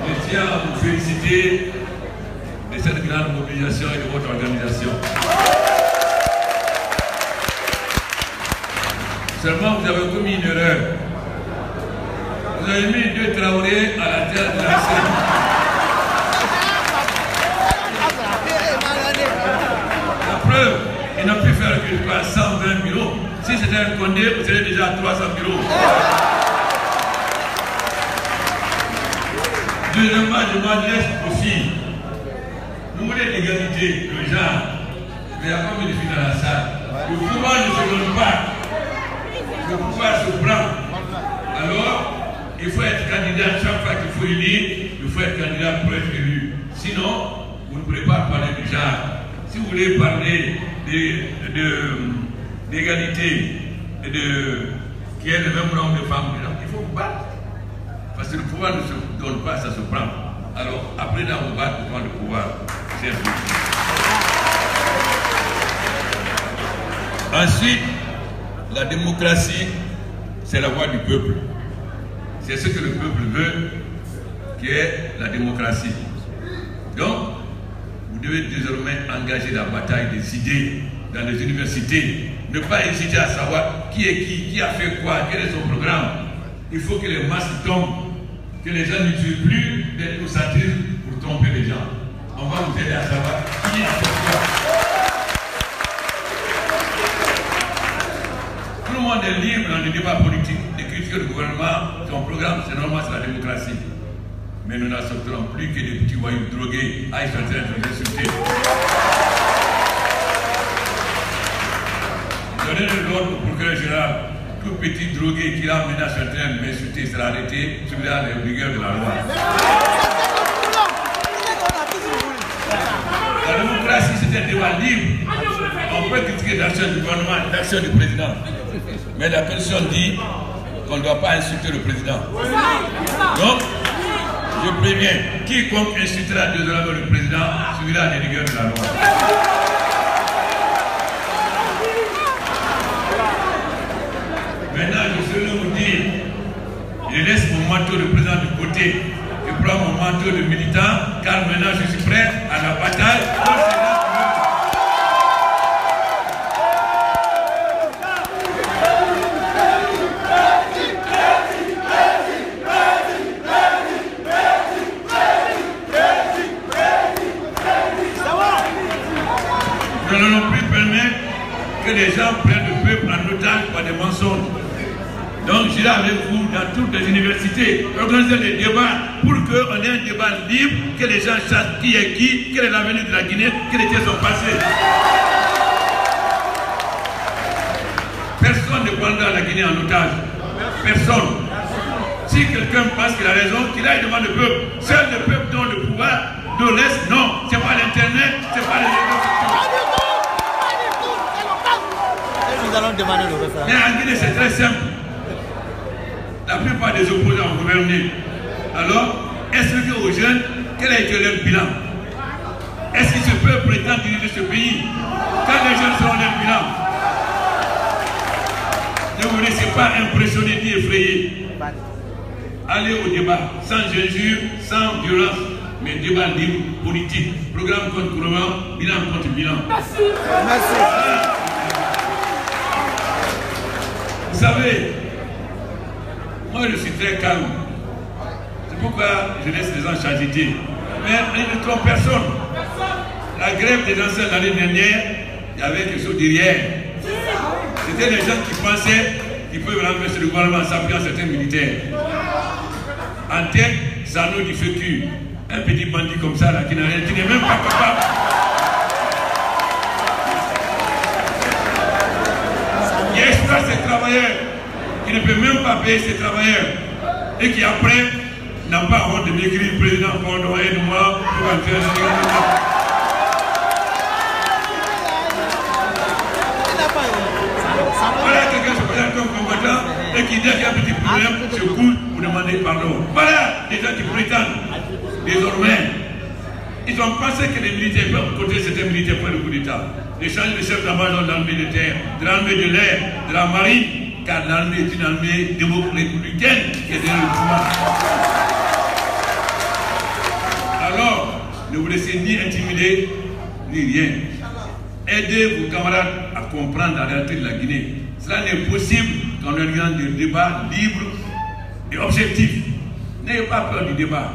Je tiens à vous féliciter de cette grande mobilisation et de votre organisation. Seulement, vous avez commis une erreur. Vous avez mis deux Traoré à la tête de la scène. La preuve, ils n'ont pu faire que 120 bureaux. Si c'était un Condé, vous seriez déjà à 300 bureaux. Deuxièmement, je m'adresse aussi. Vous voulez l'égalité, le genre. Mais il y a combien de filles dans la salle? Le pouvoir ne se donne pas. Le pouvoir se prend. Alors, il faut être candidat chaque fois qu'il faut élire, il faut être candidat pour être élu. Sinon, vous ne pourrez pas parler du genre. Si vous voulez parler d'égalité et qui est le même nombre de femmes, il faut vous battre. Parce que le pouvoir ne se donne pas, ça se prend. Alors, apprenez à vous battre pour prendre le pouvoir. Ensuite, la démocratie, c'est la voix du peuple. C'est ce que le peuple veut, qui est la démocratie. Donc, vous devez désormais engager la bataille des idées dans les universités. Ne pas hésiter à savoir qui est qui a fait quoi, quel est son programme. Il faut que les masses tombent, que les gens n'utilisent plus d'être satiristes pour tromper les gens. On va vous aider à savoir qui a fait quoi. Tout le monde est libre dans le débat politique, de critiquer le gouvernement, son programme, c'est normal, c'est la démocratie. Mais nous n'accepterons plus que des petits voyous drogués aillent sur le terrain de nous insulter. Donnez l'ordre au procureur général. Tout petit drogué qui a mené sur le terrain de m'insulter sera arrêté sous la rigueur de la loi. La démocratie, c'est un débat libre. On peut critiquer l'action du gouvernement, l'action du président. Mais la Constitution dit qu'on ne doit pas insulter le président. Donc, je préviens, quiconque insultera désormais le président suivra les rigueurs de la loi. Maintenant, je serai vous dire, je laisse mon manteau de président de côté, je prends mon manteau de militant, car maintenant je suis prêt à la bataille. Nous n'allons plus permettre que les gens prennent le peuple en otage par des mensonges. Donc j'irai avec vous dans toutes les universités, organiser des débats pour qu'on ait un débat libre, que les gens sachent qui est qui, quel est l'avenir de la Guinée, quel était son passé. Personne ne prendra la Guinée en otage. Personne. Si quelqu'un pense qu'il a raison, qu'il aille devant le peuple. Seul le peuple donne le pouvoir, de l'Est, non. C'est pas l'internet, c'est pas les réseaux sociaux. Nous allons demander le référendum. Mais en Guinée, c'est très simple. La plupart des opposants ont gouverné. Alors, expliquer aux jeunes quel a été leur bilan. Est-ce qu'ils se peuvent prétendre diriger ce pays quand les jeunes seront leur bilan? Ne vous laissez pas impressionner ni effrayer. Allez au débat, sans injure, sans violence, mais débat libre, politique, programme contre programme, bilan contre bilan. Merci. Merci. Vous savez, moi je suis très calme. C'est pourquoi je laisse les gens s'agiter. Mais il ne trompe personne. La grève des enseignants l'année dernière, il y avait quelque chose derrière. C'était des gens qui pensaient qu'ils peuvent renverser le gouvernement en s'appuyant certains militaires. En tête, Sano du Fécu, un petit bandit comme ça, là, qui n'est même pas capable. Qui exploite ses travailleurs, qui ne peut même pas payer ses travailleurs, et qui après n'a pas honte de m'écrire, président, pardon, aide-moi pour entrer dans le voilà quelqu'un se présente comme combattant et qui, dès qu'il y a un petit problème, se coule pour demander pardon. Voilà des gens qui prétendent. Désormais, ils ont pensé que les militaires peuvent côté certains militaires pour le coup d'État. L'échange de chef d'état-major de l'armée de terre, de l'armée de l'air, de la marine, car l'armée est une armée républicaine qui est derrière le pouvoir. Alors, ne vous laissez ni intimider, ni rien. Aidez vos camarades à comprendre la réalité de la Guinée. Cela n'est possible qu'en organisant des débats libres et objectifs. N'ayez pas peur du débat.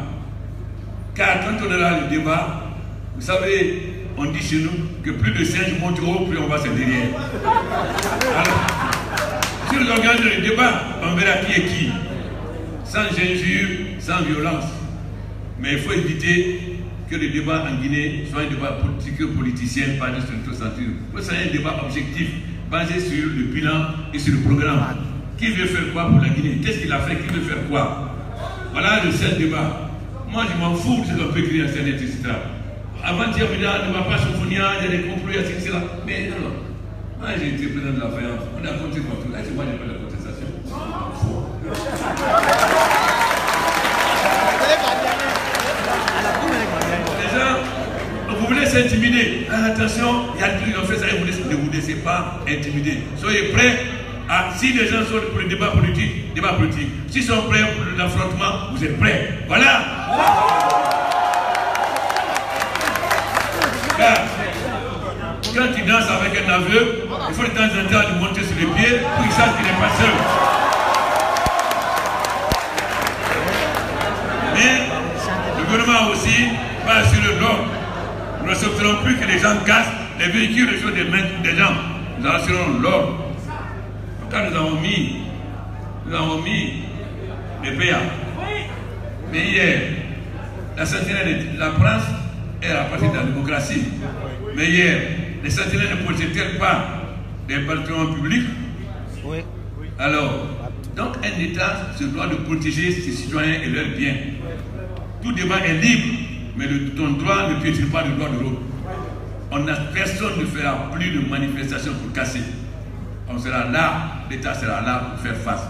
Car quand on est là, le débat, vous savez, on dit chez nous que plus de singes montent haut, plus on va se derrière. Alors, si on organise le débat, on verra qui est qui. Sans injure, sans violence. Mais il faut éviter que le débat en Guinée soit un débat politicien, pas de structure. Il faut que un débat objectif, basé sur le bilan et sur le programme. Qui veut faire quoi pour la Guinée? Qu'est-ce qu'il a fait? Qui veut faire quoi? Voilà le seul débat. Moi, je m'en fous de ce qu'on peut écrire en scène, etc. Avant-hier, on ne va pas se fournir, il y a des complots, etc. Mais alors, moi j'ai été président de la faïence, on a compté partout. Là, c'est moi j'ai fait la contestation. Les gens, vous voulez s'intimider. Attention, il y a des trucs qui ont fait ça et ne vous laissez pas intimider. Soyez prêts. Si les gens sont pour le débat politique, s'ils sont prêts pour l'affrontement, vous êtes prêts. Voilà. Car, quand tu danses avec un aveugle, il faut de temps en temps lui monter sur les pieds pour qu'il sache qu'il n'est pas seul. Mais le gouvernement aussi va assurer l'ordre. Nous n'accepterons plus que les gens cassent les véhicules sur des mains des gens. Nous assurons l'ordre. Quand nous avons mis les PA. Mais hier, la sentinelle de la France est à partir de la démocratie. Mais hier, les sentinelles ne protégeaient pas des bâtiments publics. Alors, donc un État se doit de protéger ses citoyens et leurs biens. Tout débat est libre, mais ton droit ne piétine pas le droit de l'autre. Personne ne fera plus de manifestations pour casser. On sera là, l'État sera là pour faire face.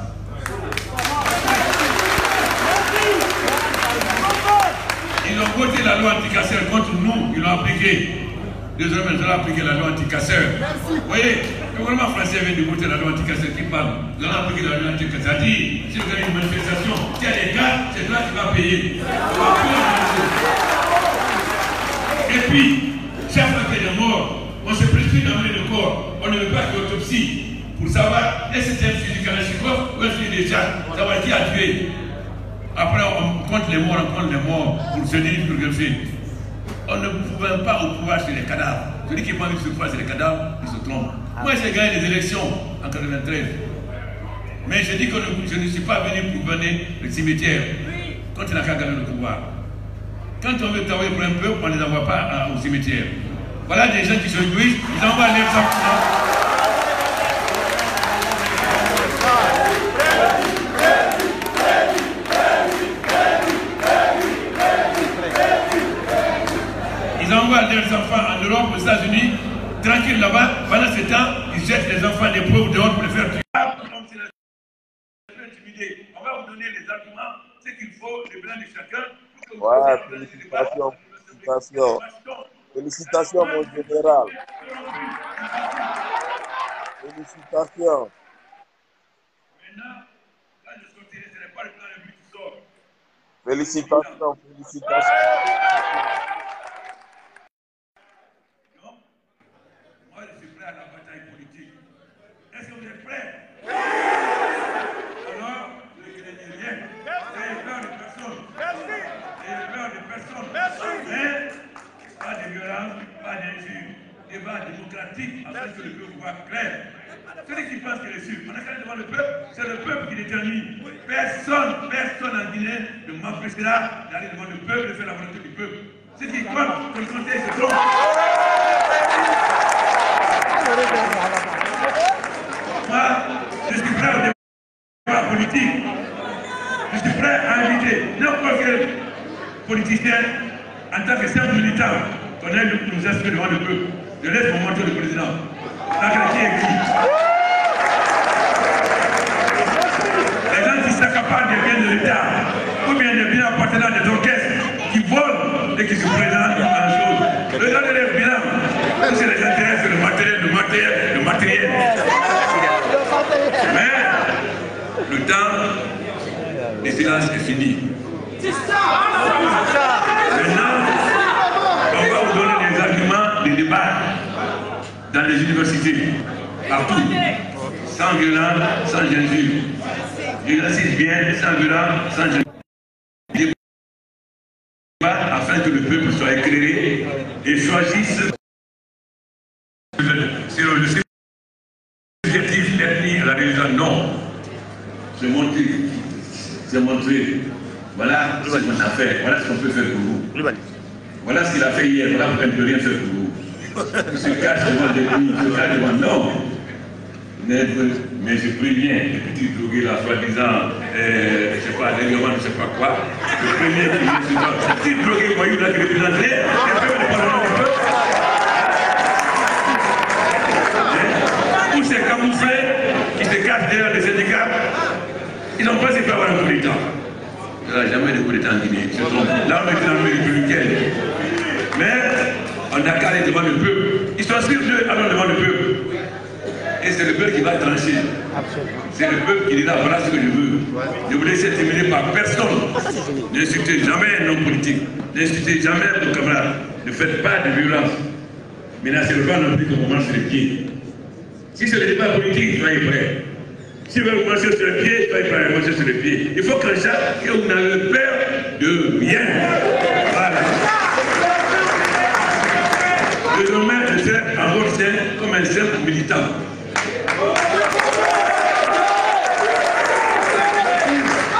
Ils ont voté la loi anti-casseur contre nous, ils l'ont appliquée. Désormais, ils ont appliqué la loi anti-casseur. Vous voyez, le gouvernement français vient de voter la loi anti-casseur qui parle. Ils ont appliqué la loi anti-casseur. C'est-à-dire, si vous avez une manifestation, s'il y a des cas, c'est toi qui vas payer. Et puis, chaque fois qu'il y a des morts, on se prescrit d'amener le corps. On ne veut pas qu'il y ait autopsie pour savoir est-ce que c'est un fusil Kalachnikov ou un fusil de Tchad, savoir qui a tué. Après, on compte les morts, pour se dire pour greffer. On ne pouvait pas au pouvoir sur les cadavres. Celui qui n'a pas envie de se faire sur les cadavres, il se trompe. Moi, j'ai gagné les élections en 1993. Mais je dis que je ne suis pas venu pour venir le cimetière quand il n'a qu'à gagner le pouvoir. Quand on veut travailler pour un peuple, on ne les envoie pas au cimetière. Voilà des gens qui se réjouissent, ils envoient les enfants. Ils envoient leurs enfants en Europe, aux États-Unis, tranquilles là-bas. Pendant ce temps, ils jettent les enfants des pauvres dehors pour les faire tuer. On va vous donner les arguments, ce qu'il faut, le bilan de chacun, pour Ouais, félicitations, félicitations. Félicitations, mon général. Félicitations. Félicitations, félicitations. Donc, moi je suis prêt à la bataille politique. Est-ce que vous êtes prêts? Alors, ne craignez rien. N'ayez peur de personne. N'ayez peur de personne. Mais, pas de violence, pas d'injure. Débat démocratique afin que le peuple soit clair. Celui qui pense qu'il est sûr, on a qu'à aller devant le peuple, c'est le peuple qui détermine. Personne en Guinée ne m'empêchera d'aller devant le peuple et de faire la volonté du peuple. Ceux qui croient que le conseil se trompe. Moi, je suis prêt au débat politique. Je suis prêt à inviter n'importe quel politicien en tant que simple militant qu'on aille nous inscrire devant le peuple. Je laisse mon manteau de président. La qui est qui? Les gens qui s'accaparent des biens de l'État ou bien des biens appartenant à des orchestres qui volent et qui se présentent en chose. Le gens de leur bilan, c'est les intérêts, c'est le matériel. Mais le temps du silence est fini. Maintenant, on va vous donner des arguments de débat dans les universités, partout, sans violence, sans injure. Je l'insiste bien, sans violence, sans injure. Afin que le peuple soit éclairé et choisisse sur le subjectif ethnique à la religion. Non, c'est montré. Voilà ce qu'on a fait, voilà ce qu'on peut faire pour vous. Voilà ce qu'il a fait hier, voilà pourquoi il ne peut rien faire pour vous. Il se cache devant des pays, il se cache devant non. Mais je préviens les petits drogués là, soi-disant, je ne sais pas, règlement, je ne sais pas quoi. Je préviens les petits drogués voyous là qui représentent les peuples de parlement du peuple. Tous ces camouflés qui se cachent derrière les syndicats, ils n'ont pas essayé d'avoir un coup d'État. Il n'y aura jamais de coup d'État en Guinée. Là, on est dans l'armée républicaine. Mais on n'a qu'à aller devant le peuple. Ils sont sûrs d'eux, allons devant le peuple. Et c'est le peuple qui va trancher. C'est le peuple qui dira voilà ce que je veux. Ne vous laissez intimider par personne. N'insultez jamais un homme politique. N'insultez jamais vos camarades. Ne faites pas de violence. Mais là, c'est le pas non plus qu'on commence sur les pieds. Si c'est le débat politique, soyez prêts. Si vous voulez commencer sur les pieds, soyez prêts à commencer sur les pieds. Il faut que ça, que vous n'avez peur de rien. Voilà. Désormais, je serai en votre sein comme un simple militant.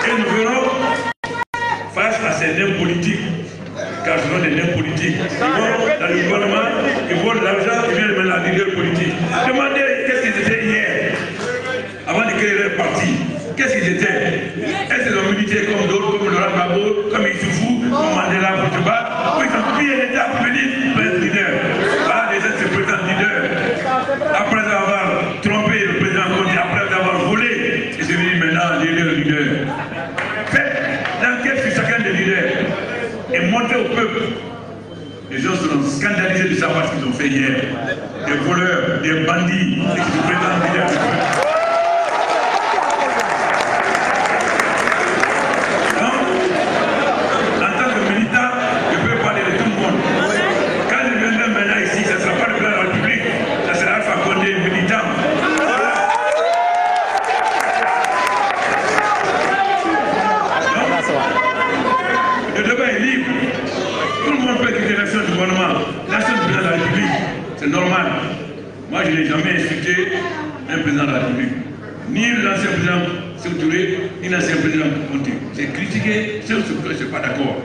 Et nous verrons face à ces nains politiques, car ce sont des nains politiques. Ils vont dans le gouvernement, ils volent l'argent, ils viennent mettre la leader politique. Demandez qu'est-ce qu'ils étaient hier, avant de créer leur parti. Qu'est-ce qu'ils étaient? Est-ce qu'ils ont milité comme d'autres, comme Laurent Gbagbo, comme Issoufou, comme Mandela, Boutouba, ou ils ont pillé l'État pour venir pour être leader? Voilà les autres se présentent leaders. Après avoir trompé le président Conté, après avoir volé, ils sont venus maintenant leader. Faites l'enquête sur chacun des leaders et montrez au peuple. Les gens seront scandalisés de savoir ce qu'ils ont fait hier. Des voleurs, des bandits, et qui se présentent leaders du peuple. C'est normal. Moi, je n'ai jamais insulté un président de la République. Ni l'ancien président Sékou-Touré, ni l'ancien président Conté. J'ai critiqué ceux sur lesquels je ne suis pas d'accord.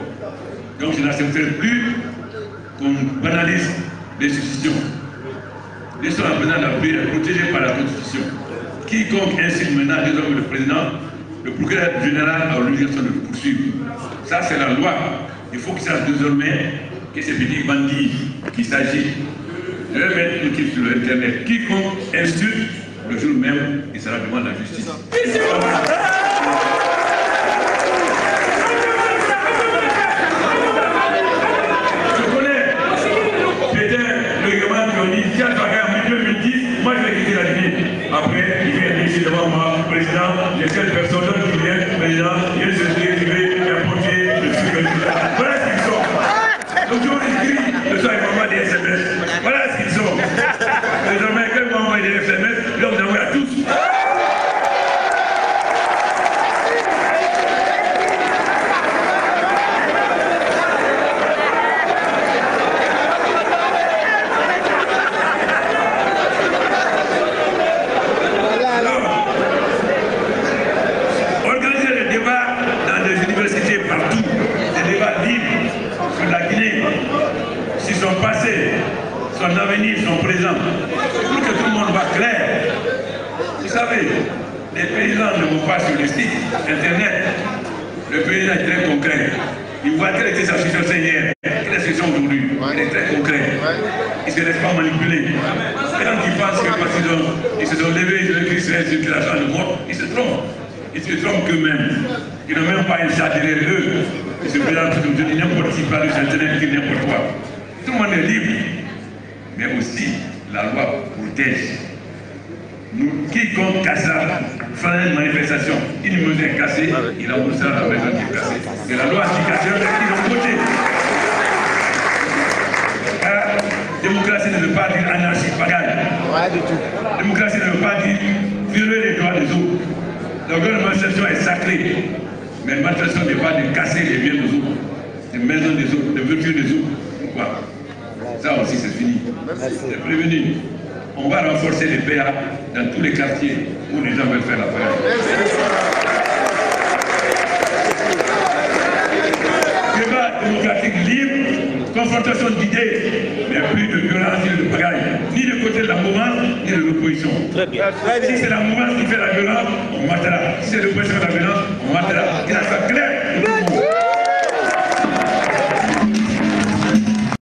Donc, je n'accepterai plus qu'on banalise l'institution. Laissons la présidente de la République est protégée par la Constitution. Quiconque insulte maintenant désormais le président, le procureur général a l'obligation de le poursuivre. Ça, c'est la loi. Il faut qu'il sache désormais que ces petits bandits qu'il s'agit. Je vais mettre une équipe sur Internet. Quiconque insulte, le jour même, il sera devant la justice. sur la Guinée, sur son passé, son avenir, son présent, pour que tout le monde soit clair. Vous savez, les paysans ne vont pas sur le site internet. Le paysan est très concret. Il voit quelle était sa situation hier, quelle est sa situation aujourd'hui. Il est très concret. Il ne se laisse pas manipuler. Et quand ils pensent que parce qu'ils se sont levés, ils ont écrit sur la circulation de mort, ils se trompent. Ils se trompent qu'eux-mêmes. Ils n'ont même pas un chat derrière eux. Ils se présentent comme n'importe qui parle sur internet, qui n'importe quoi. Tout le monde est libre. Mais aussi, la loi protège. Nous, quiconque cassera, fera une manifestation, une mesure est cassée, il envoûtera la maison qui est cassée. Mais la loi anti-casseur, ils ont voté. La démocratie ne veut pas dire anarchie, bagaille. Ouais, du tout. La démocratie ne veut pas dire violer les droits des autres. Donc une manifestation est sacrée. Mais une manifestation n'est pas de casser les biens des autres, des maisons des autres, des voitures des autres. Pourquoi? Ça aussi c'est fini. C'est prévenu. On va renforcer les PA dans tous les quartiers où les gens veulent faire la paix. Débat démocratique libre, confrontation d'idées, mais plus de violence ni de bagaille, ni du côté de la mouvance, ni de l'opposition. Très bien. Si c'est la mouvance qui fait la violence, on matera. Si c'est l'opposition qui fait la violence, on matera.